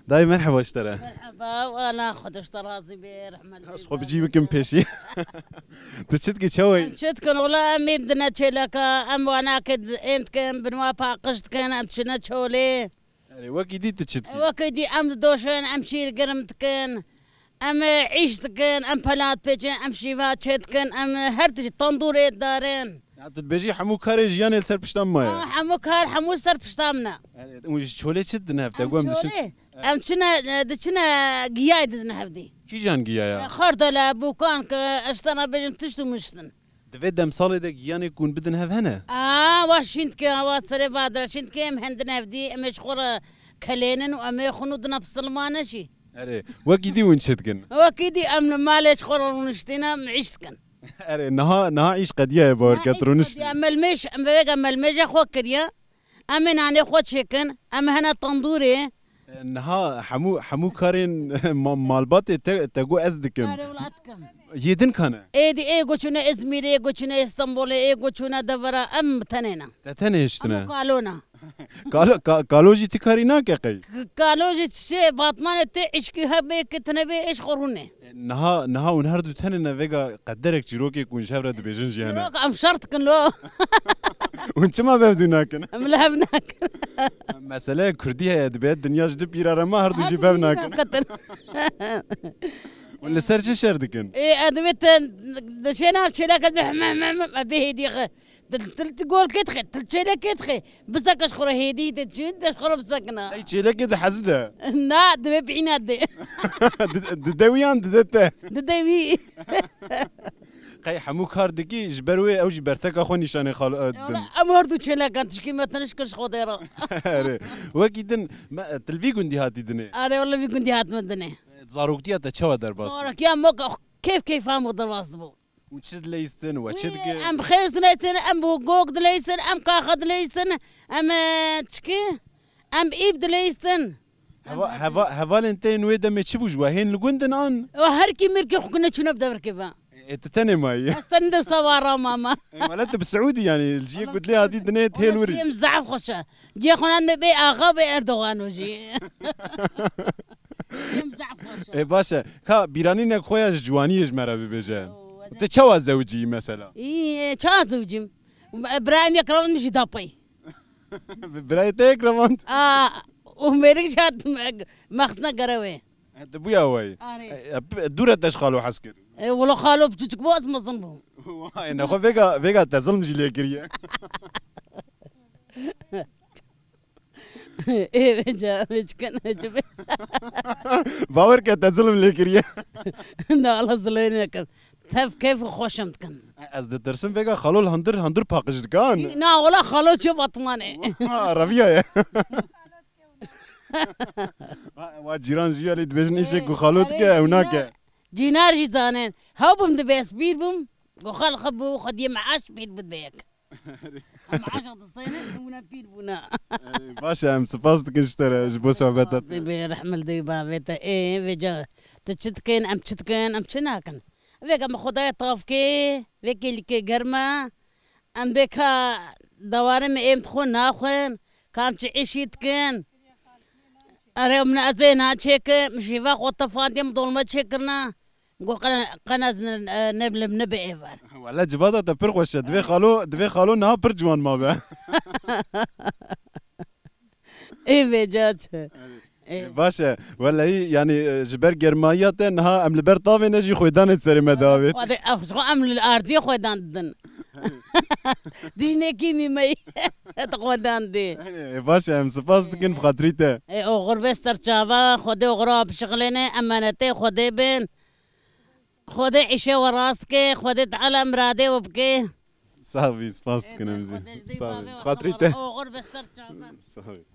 داي مرحبا اشترى. مرحبا وانا خدش ترازي برحمة اصحاب بجيبك بيشي. تشتكي شوي. شتكن ولا امي بدنا تشيلك ام وانا كد امتكن بنوا باقشت كان ام تشنا تشولي وكي دي تشتكي. وكدي ام دوشن ام شير قرمتكن ام عيشتكن ام بلات بيجن ام شيفات شتكن ام هرتش تندوري دارين تبجي حمو كاري جيان السر بشتم مايا. حمو كار حمو سر بشتامنا وش شولي شدنا بتقوم دشن. ام تشنا دشنا قياي دنا هفدي كي جان جيايا. خردلا بوكان اشتنا بجن تشتو مشتن دفيد دم صالي دك جيان يكون بدن هف هنا. واشنت كا واتسري بادر شنت كيم هندنا هفدي امش خورا كلينن وامي خنودنا بسلمانه شي اري وكي دي وين شتكن. وكيدي امن مالش خورا ونشتينا معيشتكن اري نها عيش قديه بور كترونش. ملمش بيجا ملمش اخو كريا امن اني خو تشيكن ام هنا تندوري نها حمو كارين مالبات تقو ازدكم. اري ولاتكم يدن كان. ايدي اي قوشنا ازمير اي قوشنا اسطنبول اي قوشنا دفرا ام تنينا تتنهشتنا. قالونا قالوا جي تكارينا كقي. قالوا جي تشي باطمان تعيش كي هبيك تنبي ايش خوروني نها ونهردو تننا فيجا قدرك جيروكي كون شافرة بيجن جيانا. ام شرط لو وانت ما بابدوناكن. ملهبناك مسألة كردية دبيت دنيا جد بيرا ما هردو جي بابناكن. ولا سرچ شردكن. ايه ادمت دشينا تشيلك به دي تقول كتخي تشيلك كتخي بسك اشخر هيدي تشيد اشخر بسكنا اي تشيلك كده حزده. لا دبي بعينات دي دويان ددته. ددوي قي حمو كاردكي جبروي او جبرتك اخو نشاني خال. امردو تشيلك انت شكي ما تنشكش خضيره وكيدن تلفيقون دي هاتي دني. اري والله في كنتي هات مدني زاروكتي تشوا درباس. صورك يا موك كيف هم درباس دبو وتشد ليستن وتشد ام خيس ليسن ام بوغوك ليسن ام كاخد ليسن ام تشكي ام ايب ليسن هفالنتين ويدا ما تشبوش وهين لقندن عن. وهركي مركي كنا شنو بدنا بركبها تتني ماي. استند سوارا ماما ولا انت بالسعودي يعني الجي قلت لي هذه دنيت هي الوري. مزعف خشة جي خونا نبي اغا باردوغان وجي مزعف خشة. اي باشا كا بيرانينك خويا جواني جمرة ببيجان. انت شو زوجي مثلا؟ اي شا زوجي ابراهيم يكرم مش دابي. برايتك رمانت. وميرك جات مخصنا قروي. انت بويا واي. دورة تشخالو حسكر. ولا خالو بتوتك بو اسمه ظنبو. انا خو فيجا تظلم جلي كريه. ايه بيجا كان باور كتظلم لي كريه. لا الله زلينك كيف خوشمت كان. از درسم فيجا خالو هندر باقش كان. نا ولا خالو شو بطمانه. ربيع يا. وجيران زيالي تبجن ايشك وخالوتك هناك. جينار جي زانين هاوبم دبيس بيربم وخال خبو خدي معاش بيت بدبيك معاش تصينه ونا بير بنا باشا ام سباستك اشترى جبو صحبتك برحمل دي بابيتا ايه بيجا تشتكين ام تشتكين ام تشناكن بيجا ما خداي طافكي بيجي لكي جرما ام بيكا دوارم ايم تخون ناخن كام تعيشيتكن اري من ازينا تشيك مشيفا خو طفان يم دول ما تشكرنا نقول قناز نبلم نبي ايفر ولا جبادة تبرخوش دفي خالو نها برجوان ما به. ايه بيجات باشا ولا هي يعني جبر جرمايات انها ام البر طافي نجي خويدان تسري مداويت. وهذا شو ام الارضي خويدان دن ديني كيمي مي تخويدان دي. باشا ام سباستك بخاطريته. ايه غربة سترشابا خدي غراب شغلنا امانتي خدي بين خدي عيشة وراسك خدي تعالى مرادي وبكي. صافي سباستك نمزي. صافي بخاطريته. غربة سترشابا. صافي.